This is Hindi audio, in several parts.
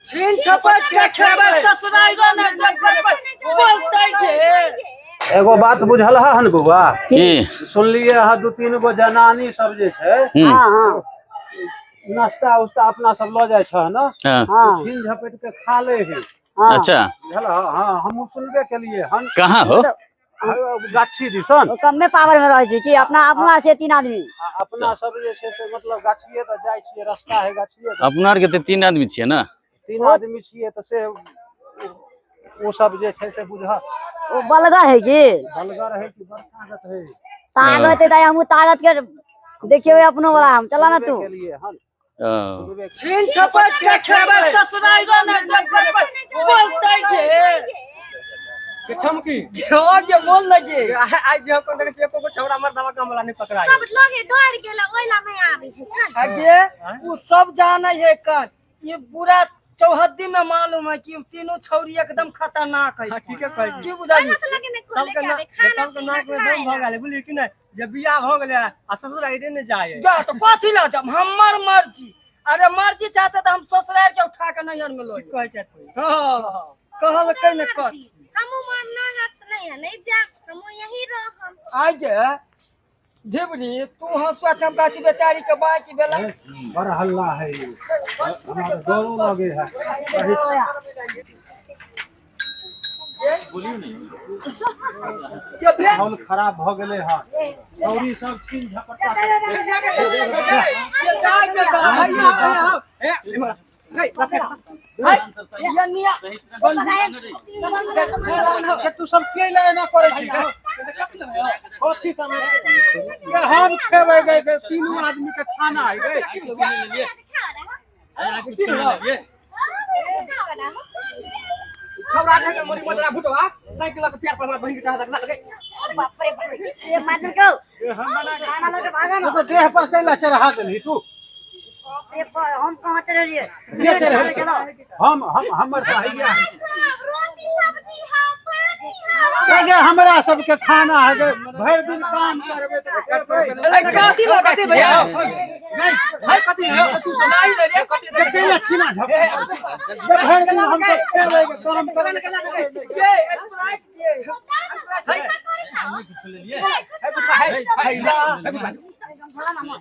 छीन छपट के खेबे ससुराइरो ने बोलते के। एगो बात बुझल हन बउआ की सुनलिए हाँ 2-3 गो जनानी सब जे छै नाश्ता उस्ता अपना सब ल जाय छ ना हाँ। छीन झपट के खा ले है। अच्छा बुझल हाँ हम सुनबे केलिए हन। कहाँ हो गाछी दिसन कमे पावर में रहे छी कि अपना से 3 आदमी अपना सब जे छै से मतलब गाछिए त जाय छियै रास्ता है गाछिए अपना आर के तो 3 आदमी छियै ना 3 आदमी छियै त से वो सब जे छै से बुझ वो बलगा है कि बलगर है कि बरसात है ताकत है हम ताकत के देखिए अपनो वाला हम चला ना तू केलिए हन छीन छपट के खेबे ससुराइरो ने बोलते के। के छमकी और जे बोल लगे आज जो को देखे एको को छौड़ा मर दवा काम वाला नहीं पकड़ा सब लोग डर गेला ओइला में आवे है कन आगे वो सब जाने है कन ये पूरा चौहद्दी में मालूम है कि तीनों छौरी एकदम खतरनाक है। ठीक है कह की बुझाई तो लगे ने को लेके आवे सबके नाक में दम भ गेले बुझली कि नहीं जब बियाह हो गेले आ ससुर आइते ने जाए जा तो कथी ला जब हमर मर्जी। अरे मर्जी चाहते तो हम ससुराल के उठा के नैहर में लो कह छै तू हां कहल कई न कत हमू मानना है नहीं है नहीं जा हमू यही रहम आगे ढेबरी तू हंसुआ चंपाची बेचारी के बाई की बेला बड़ हल्ला है ये हमारे दोनों लगे है माहौल खराब भ गेले है छौरी सब छीन झपटा तू सब के ले ना करे छी कथी समय के हम खेबे गए 3 आदमी के खाना है गे छौड़ा के मोरी मजरा फुटवा साइकिल के पैर पर हमरा बहिन के चाहत लगे बाप रे ये मादन को खाना लगे भागा ना तो देह पर कैला चढ़ा देली तू हम कहां चले रहिए ये चले हम हमर चाहिए रोटी सब्जी हां पानी के हमरा सब के खाना है गे भर दिन काम करबे तो कथी लगते भैया नहीं है कथी है तू सुनाई दे रे कथी केला छीना झप भर दिन हम तो खेबे के काम करे ये स्प्राइट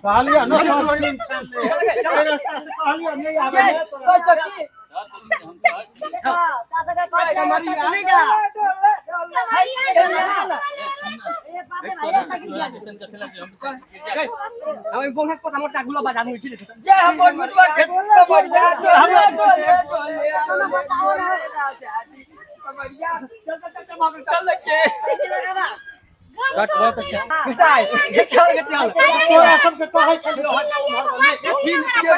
कहलिया न कहलिया नहीं आवे हम बोंगा पता मोटा गुला बाजार में खिले ये हम मुटवा के बढ़िया चल के कट बहुत अच्छा पिटाई ये चल तोरा सब के कहै छलियो ये छीन के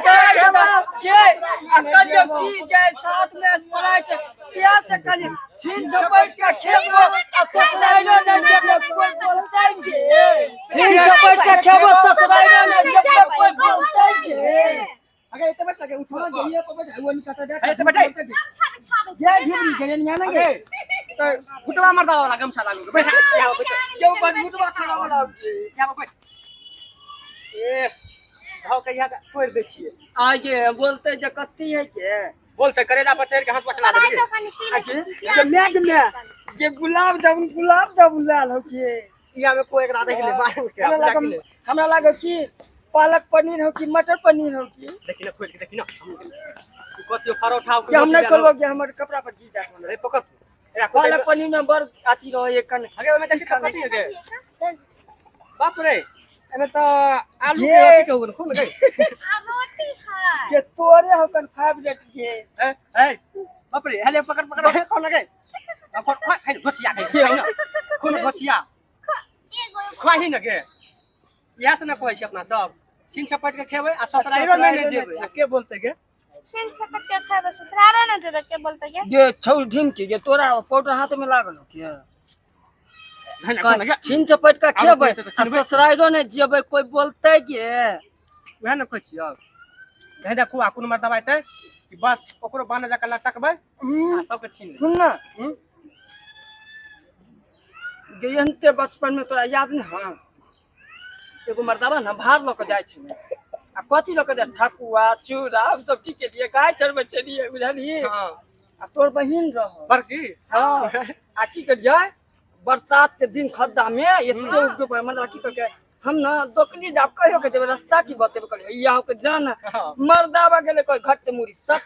अकल की के साथ में स्प्राइट प्यास से खाली छीन छपट के खेबो आ ससुराइलो ने जब कोई बोलते के छीन छपट के खेबो ससुराइलो ने जब कोई बोलते के अगे इतने बैठ लगे उठो ये को बैठ वो निकल जा इतने बैठ ये ढिबरी के नहीं ना के तो फुटवा मर दावा गमछा लागो बैठ यहां बैठ क्यों बन मुटवा छोड़ा वाला यहां बैठ ए भाव के यहां तोड़ दे छिए आगे बोलते जे कत्ती है के बोलते करेला पर चढ़ के हंस पछला देबे आगे ये मैग में ये गुलाब जामुन लाल हो के यहां में कोई एक रात के लिए बाहर के हमरा लगे कि पालक पनीर हो कि मटर पनीर हो कि देखि ना खोल के देखि ना कतियो परोठा कि हम नहीं खोलबो कि हमर कपड़ा पर जी जात रे पकड़ पालक पनीर में बड़ आती रहो एक कन अगे में देखि कति है बाप रे एमे तो आलू ये- के अथी के होगन खूब गई रोटी है के तोरे हो कन 5 मिनट के ए बाप रे हले पकड़ कौन लगे अब खाइ घोसिया के खून घोसिया खाही न के यहां से न कहै छी अपना सब छीन छपट के खेबै आ ससुराइरो में नहीं जेबै आ के बोलते के छीन छपट के खाए ससुराल ना जेबे के बोलते के ये छौ ढिम के ये तोरा पाउडर हाथ में लागल हो के छीन चपट का खेबै ससुराइरो ने जेबै कोई बोलते के वह न कहै छी अब धैदा कुआ कोन मर दबाइते कि बस ओकरो बाने जका लटकबै आ सबके छीन ले सुन ना गयंते बचपन में तोरा याद न हां एगो मर्दावा ना भार ल के जाय छै आ कथी लोग दे ठकुआ चूड़ा सब की के लिए काय चढ़बे चलिए बुझली हां आ तोर बहिन रह बड़की हां आ की कर जाय बरसात के दिन खड्डा में एते ऊपर मतलब की कर के हम ना दोकनी जाब कहियो के जब रास्ता की बतेबे कर या हो के जान मर्दावा गेले कोई घट मुड़ी सब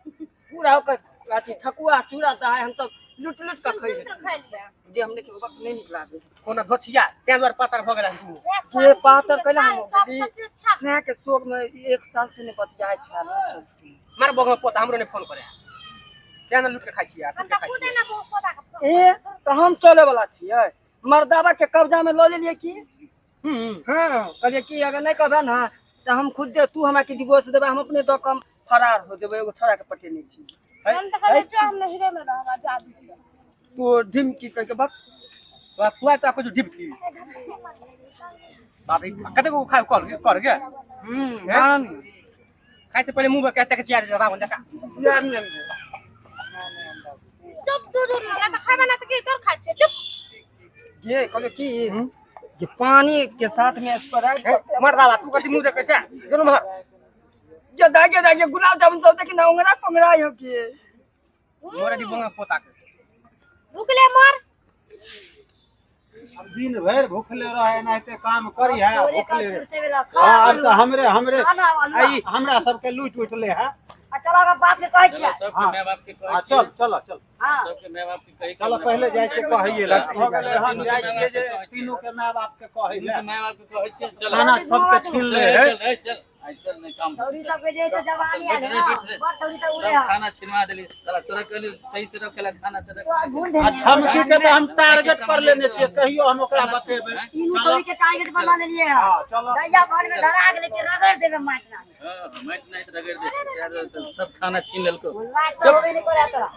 पूरा होकर अथी ठकुआ चूड़ा दहाय हम सब लुट लुट के खइले खा लिया जे हमने के वक्त नहीं निकला दे कोनो गोछिया ते द्वार पातर भ गेला तू ये पातर कहला हम सब अभी सब्जी अच्छा स्नेह के शोक में 1 साल से नहीं बतियाए छ मार बगल पोता हमरो ने फोन करे केना लुट के खाइ छी यार हम तो खुद ना पोता का ए तो हम चले वाला छियै मर्दावा के कब्जा में ल लेलिए की हां कहलिए कि अगर नहीं कहबे ना तो हम खुद दे तू हमरा के डिवोर्स देबे हम अपने तो कम फरार हो जेबे एगो छोरा के पटेने छी हम तो खाली जाम में हीरे में रहबा जादू तू डिम की कह के बक तो कुआ तो कुछ डिबकी बाप रे कते को खाइ कर गे गान खाइ से पहले मुंह में कहते के चिया जरा बन जका यार ने चुप दूर ना खाबा ना तो के तोर खा छे चुप ये कहले की कि पानी के साथ में स्प्राइट मर्दावा तू कति मुंह देखे छ जनु मार जो दागे दागे गुलाब जामुन सब देखि ना उंगरा पंगरा हो के मोरा दी बंगा पोता के रुकले मर अब दिन भर भूखले रहे नाते काम करी है भूखले रहे। हां हां अब तो हमरे खाना आई हमरा सबके लूट उठले है चलो रे बाप के कहै छियै सबके माय बाप के कहै चल चल चल हां सबके माय बाप के कहै चलो पहले जाय के कहिए ला हो गेले हम जाय छिए जे तीनों के माय बाप के कहि ले माय बाप के कहै छी चल खाना सबके छीन ले है चल चल आई चल नहीं काम थोड़ी सब के जे तो जवानी है ना बड़ थोड़ी तो उड़े सब खाना छिनवा देली साला तोरा कहली सही से रखेला खाना तेरा अच्छा हम की कहते हम टारगेट कर लेने छिए कहियो हम ओकरा बतेबे तीनों थोड़ी के टारगेट बना लेलिए हां चलो दैया घर में धरा गेले के रगड़ देबे माट ना हां माइट नहीं तो रगड़ दे यार सब खाना छीन लेलको माट होबे नहीं करे तोरा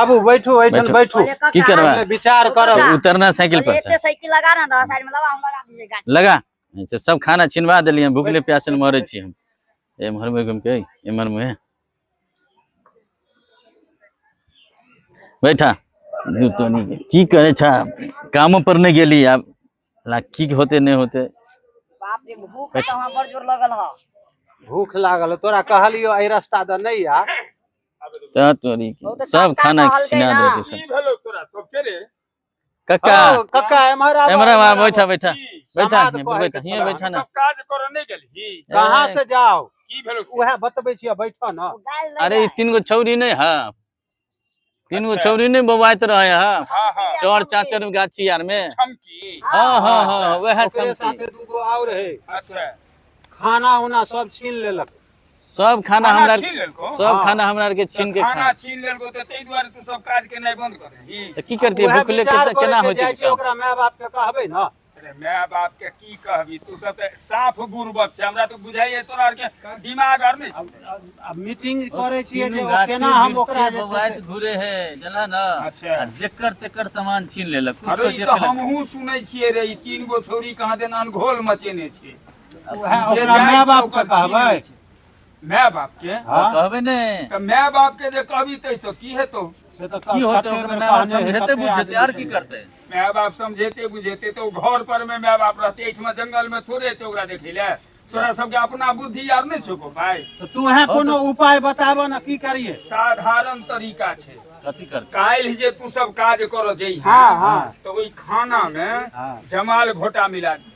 आबू बैठो ऐठन बैठो की करबा विचार करो उतरना साइकिल पर से एते साइकिल लगा ना दो साइड में लगा हम लगा दीजिए गाड़ी लगा अच्छा सब खाना छिनवा देलिए भूखले प्यासे में मरे छी हम एमहर में घूम के एमहर में बैठा की करे छा काम पर नहीं गेली अब ला की होते नहीं होते बाप रे भूख तो वहां बड़ जोर लगल ह भूख लागल तोरा कहलियो ए रास्ता द नहीं आ त तोरी के सब खाना छिना दे के भेलो तोरा सब के रे कक्का कक्का एमहर एमहर बैठा बैठा बैठा बैठा हियां बैठा ना सब काज करो नहीं गेलही कहां से जाओ की भेलो उहे बतबै छियै बैठो न अरे 3 गो छौरी नहीं है 3 गो छौरी नहीं बवाइत रहे है हां हां चौर चाचर गाछी यार में छमकी हां हां हां वह ओकरे छमकी साथे दूगो और है अच्छा खाना उना सब छीन लेलक सब खाना खाना हमरा छीन लेलको? सब खाना हमरा के छीन के खाना खा छीन लेलको त तै दुआरे तू सब काज के नहीं बंद करही त की करती है भूखले के केना होती छै ओकरा माय बाप के कहबै न अरे माय बाप के की कहबी तू सब त साफ बुरबक छै हमरा तो बुझाइए तोरा आर के दिमाग आर नहीं अब मीटिंग करे छियै जे केना हम ओकरा जे छै घुरे है जला ना अच्छा। जेकर तेकर सामान छीन लेलक अरे कुछो ई जे तो हमहू सुनै छियै रे ई 3 गो छोरी कहां देन अनघोल मचेने छै उहे ओकरा माय बाप के कहबै माय बाप के कहबे ने त माय बाप के जे कहबी तै से की हेतौ से त की होते ओकरा माय बाप समझते बुझते यार की करते माय बाप समझेते बुझेते तो घर पर में माय बाप रहते एठमा जंगल में थोड़े ते ओकरा देखै ले तोरा सबके अपना बुद्धि यार नहीं छको भाई तो तू है कोनो उपाय बताबो न की करिए साधारण तरीका छै कथी करते काल्हि जे तू सब काज कर जई हाँ, हाँ। तो ओई खाना में हाँ। जमाल घोटा मिला दी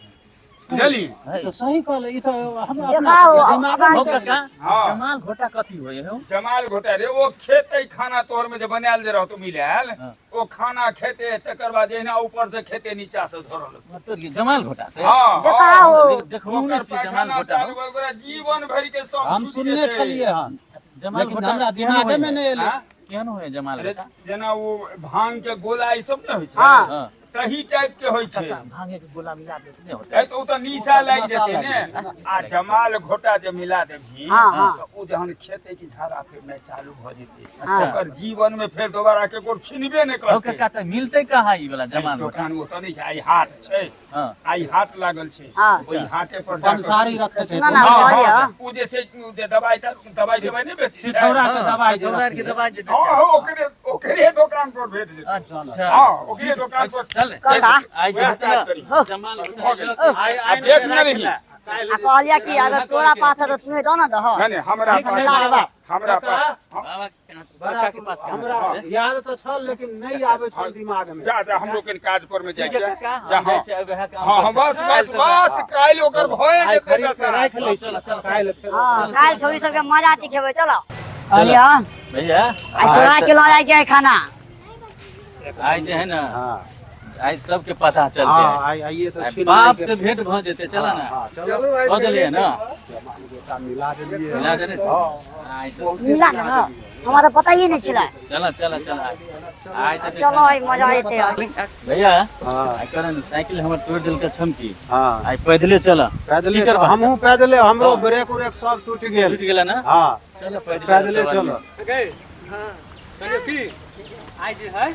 बुझली तो सही कहले ई तो हम अपना देखाओ, दिमाग हो में काका हाँ। जमाल घोटा कथी होय हो जमाल घोटा रे ओ खेते खाना तोहर में जे बनायल जे रहतो मिलायल हाँ। ओ खाना खेते तकर बाद जहिना ऊपर से खेते नीचा से धरल मतलब कि जमाल घोटा से हाँ देखाओ। देखबो नहीं छी जमाल घोटा हो ओकरा जीवन भर के सब हम छूट सुनने जेतै। छलिए हन जमाल लेकिन घोटा हमरा दिमाग में नहीं एले हाँ? केहन होय जमाल अरे घोटा जेना वो भांग के गोला ई सब नहीं होय छै हाँ। हां तही टाइप के होय छै काका भांगे के गोला मिला दे नहीं होता ए तो उ त निशा लाग जेतै नशा ने लाग आ जमाल घोटा जे मिला देबही हाँ, हाँ। तो उ जहन खेते की झाड़ा फिरनाइ चालू भ जेतै अच्छा। ओकर जीवन में फेर दोबारा के कोई छिनबे नहीं हो करतै काका त मिलते कहाँ ई वाला जमाल घोटा दुकान ओतऽ नहीं छै आई हाट छै हां आई हाट लागल छै हाँ। ओई हाटे पर पंसारी रखे थे ना, ना, हाँ, कहलिए, हाँ, हाँ। उ जे छै जे दवाई नहीं बेचै छै सिथौरा के दवाई जे चौरार के रखे। दवाई जे हाँ हाँ, ओकरे दुकान पर भेट जेतै अच्छा हाँ ओकरे दुकान पर चल काका। आई वएह चल काज करी। जमाल घोटा आई आ देख न रही आ कहलिया कि अगर तोरा पास है तो तू दो ना दह नहीं हमरा ठीक है, पास बाबा। हमरा पास बाबा बड़ा के पास हमरा याद तो छल लेकिन नहीं आवे छल दिमाग में। जा जा हम लोग के काज पर में जाए ठीक है काका जा हम हाँ जाइ छै वएह काम हाँ बस बस बस काल्हि ओकर भए आइ जेतै खरीद के दशा। राख ले चल, चल, काल्हि फेर हां काल छोरी सब के मजा आती खेबै चलो कहलिया भैया आ चोरा के ला जाए के खाना आज जे है ना हां आज सबके पता चल हां गया आइए तो है। छीन बाप लेके- से भेंट भ जेते चला ना हाँ, चलो कह देलिए ना बेटा मिला देलिए मिला देने आज तो मिला ना हमारा पता ही नहीं चला चला चला चला आज तो चलो आई मजा आते भैया हां आई करन साइकिल हमर तोड़ दिल के छमकी हां आई पैदले चला पैदले की करबा? हमहू पैदले हमरो हाँ। ब्रेक उरेक सब टूट गेल टूट गेला ना हां चलो पैदले चलो गए हाँ कहियो की आई जे है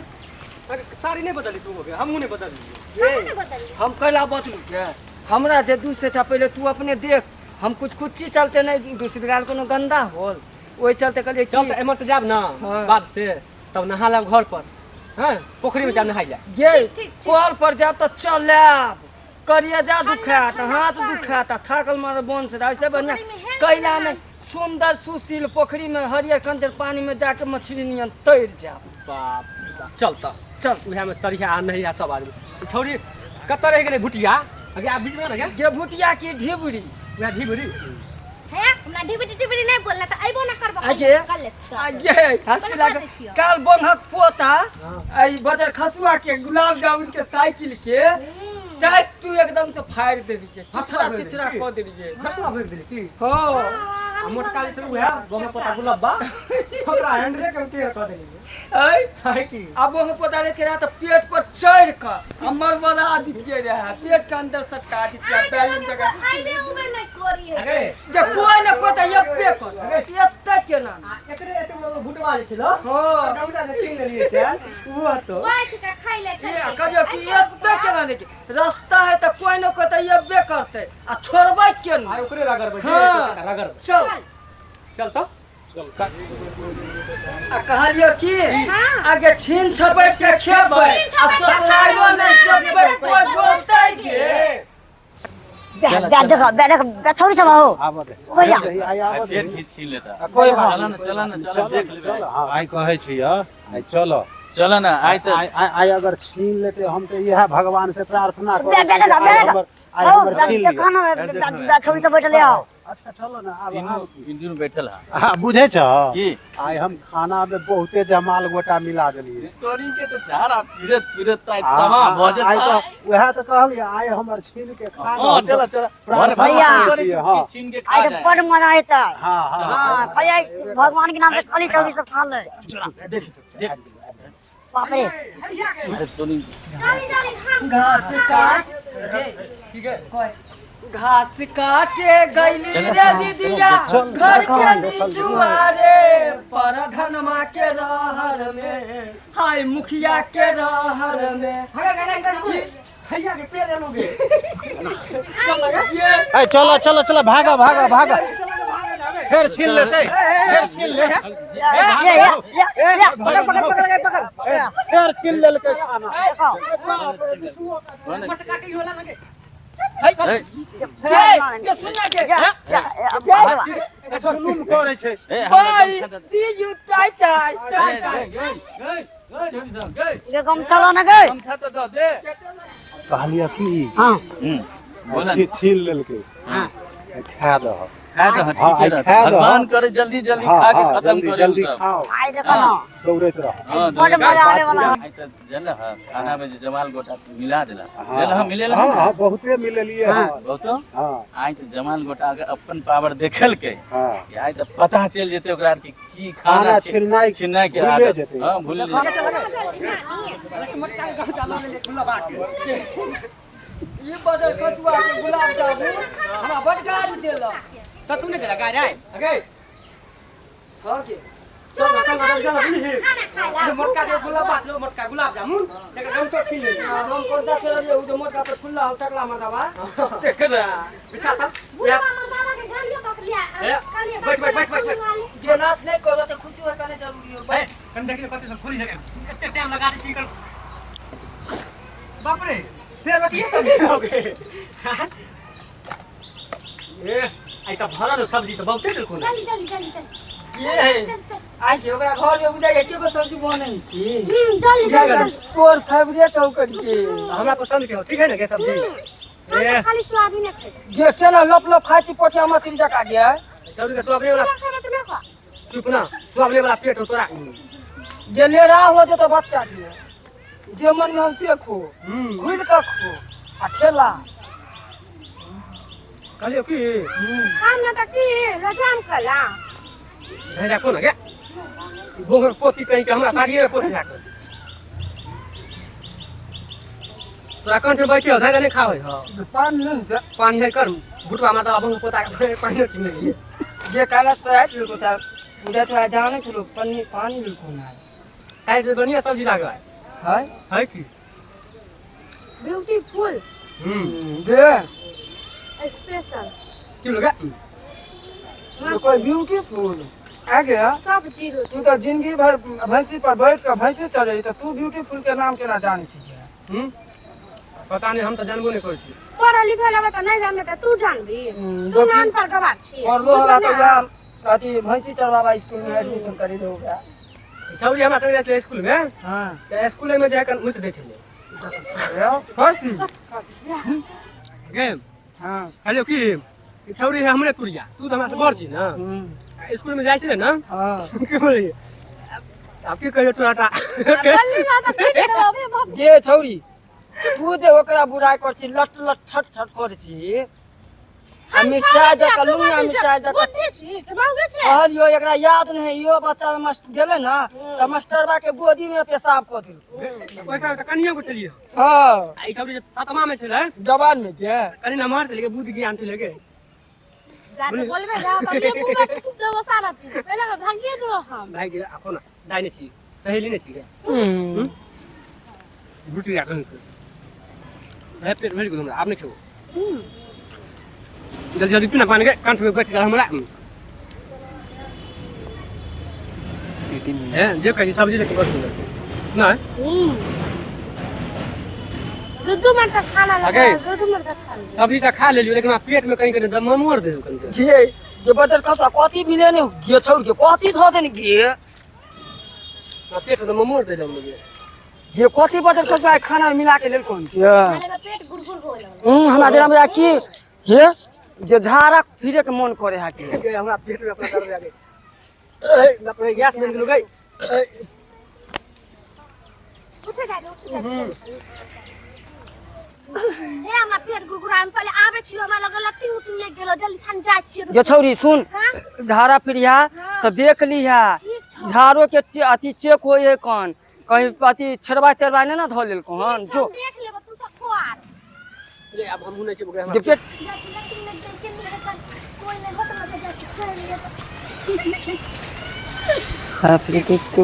अरे साड़ी नहीं बदली तू हो गया हमहू नहीं बदली हम कैला बतलू के हमरा जे दूध से था पहले तू अपने देख हम कुछ चीज चलते नहीं दूसरी गाल कोनो गंदा होल वही चलते कहलिए चल कि तो एमर से जाब ना हाँ। बाद से तब नहा लब घर पर हाँ पोखरी में जाब नहाई जा ये कॉल पर जाब तो चलब करिया जा दुखात हाथ दुखात थाकल मार बन से ऐसे बढ़िया कैला नहीं सुंदर सुशील पोखरी में हरियर कंजर पानी में जाके मछली नियन तैर जाब बाप रे बाप। चल त चल उहे में तरिया आ नहीं आ सब आदमी छौरी कत रह गेलै भुटिया अगे आप बीच में रह गया ये भुटिया की ढिबरी उहे ढिबरी है हमरा ढिबरी नहीं बोलना त आइबो ना करबो आगे कल से आगे हंसी लगा काल बंधक पोता आई बजर खसुआ के गुलाब जामुन के साइकिल के टाइट टू एकदम से फाड़ दे दिए चिचरा चिचरा कर दे दिए खसुआ भर देली की हो आ मोटका जे उहे गम पता गुलब्बा ओकरा हैंडले के पेड़ कर देली आई है की अब वो पता नहीं रहा तो पेट पर चढ़ कर अमर वाला आदित्य रहा पेट के अंदर सटका आदित्य बैलून जगह आइबे उबे नहीं करिए अगे जब कोई न पता ये पे कर एत्ता के ना एकरे एते बड़ो भुटवा जे छलो हो गमजा से छीन लेलिए क्या वो तो बैठ के खाइ ले ये कहियो कि एत्ता के ना नहीं रास्ता है तो कोई न कोई तो ये बे करते आ छोड़बै के आ ना ओकरे रगड़ बैठे हाँ। रगड़ चल चल तो आ कहलियो कि हाँ। आगे छीन छपट के खेबै आ ससुरालो नहीं जबबै कोई बोलतै के देखो छोरी सब हो आबो दे कोई जा आई आबो दे पेट खींच छीन लेता कोई बात चला ना चला ना चला देख लेबे हां आई कहै छी आई चलो चला ना आई तो आई अगर छीन लेते हम तो यह भगवान से प्रार्थना देखो आई हमर छीन लिया खाना छोरी सब बैठले आओ अच्छा चलो ना अब तीनों बैठल है हां बुझे छ की आई हम खाना में बहुते जमाल गोटा मिला देलिए तोरी के तो झाड़ा फिरत फिरत ताई हाँ, तमाम हाँ, भोजन आई तो वह तो कहलिए आई हमर छीन के खा हां चला चला प्रार्थना भैया। करिए, हाँ। छीन के खा आज जाए बड़ मजा आता हां हां हां खाली भगवान के नाम से खाली छोरी सब खा ले देख देख बाप रे अरे तोरी जाली जाली हम घास काट ठीक है घास काटे गईली चलो, रे दीदिया चल, घर चल, के चल, निचुआ रे पर धनमा के रहर में हाय मुखिया के रहर में भैया के पेड़ लोगे ए चलो चलो चलो भागा भागा भागा फिर छीन लेते फिर छीन ले फिर छीन ले के खाना मटका की होला लगे ये सुनना के जुलुम करे छै ए बाय सी यू टाई टाई टाई टाई ये कम चलो ना गए कहलिए कि हां बोला छीन लेलके हां खा दो खा तो हाँ, ठीक है आई खा दो। भगवान करे जल्दी जल्दी हाँ, खा के हाँ, खत्म जल्दी करे जल्दी सब खाओ आई देखो ना दौड़ैत रहो हां बड़ मजा आने वाला है। आई तो जल है खाना में जमाल गोटा मिला देला हाँ, देला हम मिलेला हाँ हाँ बहुते मिललिए हाँ बहुतो हाँ आई तो जमाल गोटा अगर अपन पावर देखल के हाँ कि आई तो पता चल जेते ओकरा की की खाना खाना छिलनाइ छिलनाइ के भूले आदत जेतै। हां भूल ले मटका के गाँव चला ले खुला बात ये बदल खसुआ के गुलाब जामुन हमरा बड़ गाड़ी देला तो तूने करा गाय आए अगे हां के चल चल चल चल खाना खाइला ये मटका के गुलाब बात लो मटका गुलाब जामुन जगह गमछो छीन ले हम कौन सा चला जे उधर मोटा पर खुला हो टकला मारवा देखरा बिछा था बुआ मामा के गालियो कक लिया ए, बैठ। जे नाच नहीं करो तो खुशी होता नहीं जरूरी हो ए कन देखिए कते से खोली जगह इतने टाइम लगा दे चिकन बाप रे तेरे बटिए सब हो गए ए आई त भरल सब्जी त बहुते देलको ना जल्दी जल्दी जल्दी जल्दी ये है आज के ओकरा घर में बुझाइ के सब्जी बनै छी जल्दी जल्दी तोर फेवरेट हो करके हमरा पसंद के हो ठीक है ना के सब्जी ए खाली स्वाद ही नहीं खाए ये केना लप लप खाइ छी पोठिया मछली जका गया चौरी के सुअबले वाला चुप ना सुअबले वाला पेट हो तोरा जे लेरा हो जे तो बच्चा के जे मन में से खो घुर के खो आ खेला कहलियो की खाना त की लजाम कला धैर्य को ना के गोबर पोती कहीं के हमरा साड़िए में पोछ राख तोरा कौन से बैठे हो धैर्य नहीं खावे हो पानी है कर बुटवा में तो अब पोता के पानी नहीं ये काला तो है चलो तो उधर तो जाने चलो पानी बिल्कुल ना ऐसे बढ़िया सब्जी लागे है की ब्यूटीफुल दे स्पेशल क्यों लगा तो कोई ब्यूटीफुल आ गया सब जीरो तू तो जिंदगी भर भैंसी पर बैठ कर भैंसी चले तो तू ब्यूटीफुल के नाम केना जाने छी पता नहीं हम तो जानबो नहीं करै छी पढ़ा लिखा लगा तो नहीं जानते तो तू जानबी तू नाम पर का बात छी और लो हला तो यार अति भैंसी चरवावा स्कूल में एडमिशन करी दो गया छौरी हमरा संगे जाते स्कूल में हां तो स्कूल में जाकर मुत दे छले गेम हां कहलियो की छौरी है हमरे तुरिया तू तो हमरा से बड़ छी ना स्कूल में जाय छले ना हां की बोली अब की कहियो तोराटा जल्दी बात पीट देबे बाप गे छौरी तू जे ओकरा बुराई कर छी लट लट छट छट कर छी हम चाय जका लूंगा हम चाय जका बुद्धि छी के मांगे छी और यो एकरा याद नहीं यो बच्चा मस्त गेले ना त मास्टरबा के गोदी में पेशाब क दिल पैसा तो कनिया को चलिए हां आई छौरी सातमा में छले जवान में के कनी नमहर से लेके बुद्धि ज्ञान से लेके जाके बोलबे जा तो ये पूरा कुछ देबो सारा चीज पहले तो भागिए जो हम भाई के आको ना दाई नहीं छी सहेली नहीं छी के बुटी राख है पेट भर गयो हमरा आप नहीं खाओ जल्दी जल्दी पीना पानी के कान में बैठ गया हमरा है जे कहीं सब्जी लेके बस ना दूध मिनट तक खाना लगा दूध मिनट तक खाना सब्जी तो खा ले लियो लेकिन पेट में कहीं दम मोड़ दे कहीं गे जे बदल कसा कथि मिले ने गे छोड़ के कथि ध देन गे पेट में मोड़ दे हम लोग जे कथि बदल कसा खाना में मिला के लेल कोन के मेरा पेट गुड़गुड़ हो लगा हमरा जरा में की हे जे झाड़ा फिरे के मन करे हा के हमरा पेट में अपना दर्द आ गई ए अपने गैस में गेलो गई उठे जा हे हमरा पेट गुड़गुड़ा में पहले आवे छी हमरा लगे लट्टी उठी ले गेलो जल्दी सन जा छी गे छौरी सुन झाड़ा फिरिया तो देख लिहा झाड़ो के अथी चेक होय है कौन कहीं अथी छरवा चरवा ने ना धो लेल कौन जो देख लेबो तू सब खोआर रे अब हम नहीं के बगे जे पेट जा छी लट्टी में देख के मेरे पास कोई नहीं होता मत जा छी कर लिए खा फिर के को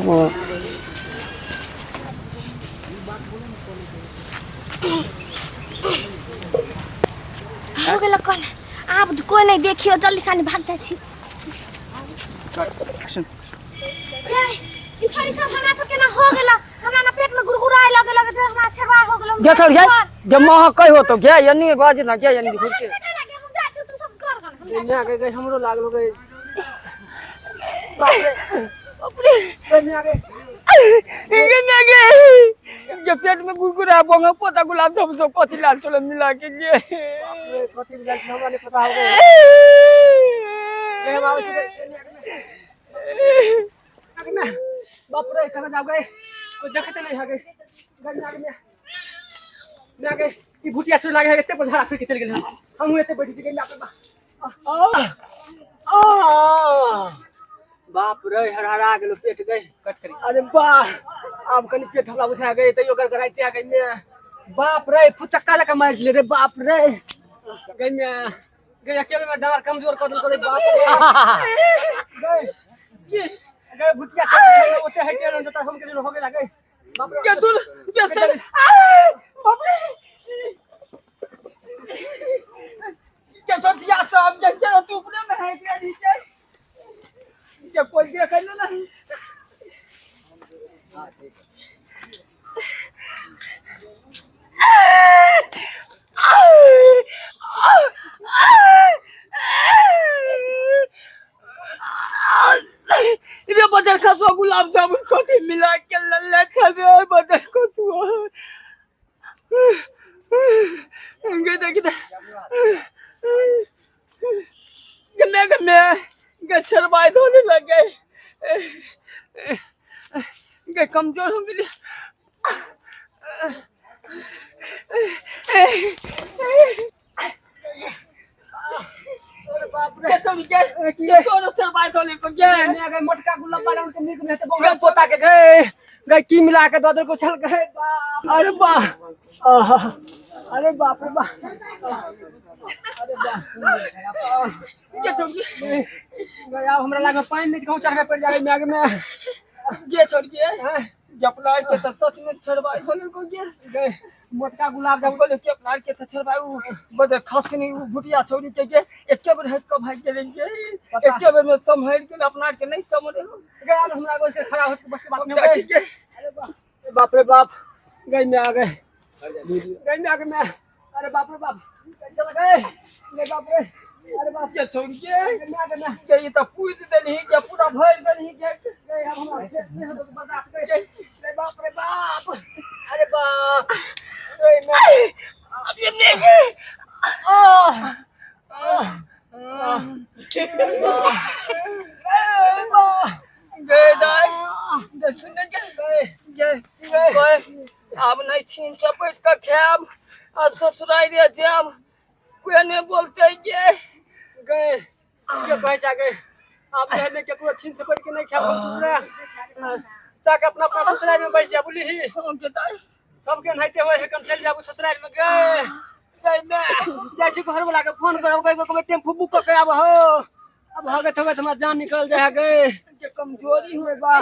हो गेल कौन आप कोई नहीं देखियो जल्दी सानी भाग जा छी ई छोरी सब हमरा सब के ना हो गेल हमरा ना पेट में गुड़गुड़ाए लगे लगे जे हमरा छरवा हो गेल गे छौरी जे मह कहि हो तो गे यनी बाज ना गे यनी घुर के हम जा छी तू सब कर गन हम ना गए हमरो लागलो गए ये पेट में गुड़गुड़ा बंगा पोता गुलाब जामुन सब कथि लाल चलो मिला के गे कथि मिला हमरा नहीं पता हो गए हम आवे छी बाप रे कहां जा गए कोई देखते नहीं आ गए गन आगे में आ गए ई भुटिया से लागे है एते पर फिर के चल गेल हम एते बैठी छी के बाप रे हरहरा गेलो पेट गई कट करी अरे वाह अब कनी पेट हमरा बुझा गई तइयो कर कराइते आ गई में बाप रे फुचक्का लगा मार दिले रे बाप रे गई में गई अकेले में डार कमजोर कर दल करे बाप रे गई गई भुटिया से ओते है के न हम के हो गेला गई बाप रे के सुन के सर बाप रे के तो जिया सब जे तू अपने में है के नीचे जब कोई क्या कर लो नहीं गुलाब जामुन कथी मिला के लल्ले छबे बदल को सुआ गे गे छरबाई धोने लगे गे कमजोर हो गई बाप रे चल के कोनो छरबाई धोने को गे मैं गे मोटका गुलाब बादाम के नीक में से बोगा पोता के गे की मिला के ददर को चल गए अरे बा अरे बाप रे बा अरे बा ये छोड़ के गया हमरा लागे पानी नहीं कहूं चढ़े पड़ जाए मैं आगे में ये छोड़ के अपना के तो सच में छड़वाई होने को गए मोटका गुलाब जामुन को लेके अपना के तो छड़वाई बदे खसनी भुटिया छोड़ी के एक बार है को भाग के लेंगे एक बार में संभाल के अपना के नहीं समझे गया हमरा को से खड़ा होके बस के बात में अरे बाप रे बाप गई में आ गए मैं अरे बाप रे बाप चला गए ले बाप रे अरे बाप के छोड़ के ये तो पूछ दे नहीं क्या पूरा भर दे नहीं क्या अब हम बर्दाश्त कर ले बाप रे बाप अरे बाप अब ये नहीं गए दाई सुन गए अब नहीं छीन चपेट का खेब और ससुराल रे जाम कोई नहीं बोलते गए कहे जाके आप ने के पूरा छीन चपेट के नहीं खेब पूरा तक अपना ससुराल में बैठ जा बोली ही सबके नहाते हुए कम चल जाबू ससुराल में गए जैसे घर वाला के फोन करो कोई टेम्पू बुक कर अब हो अब भागत होगा तुम्हारा जान निकल जाए गए कमजोरी हुए बा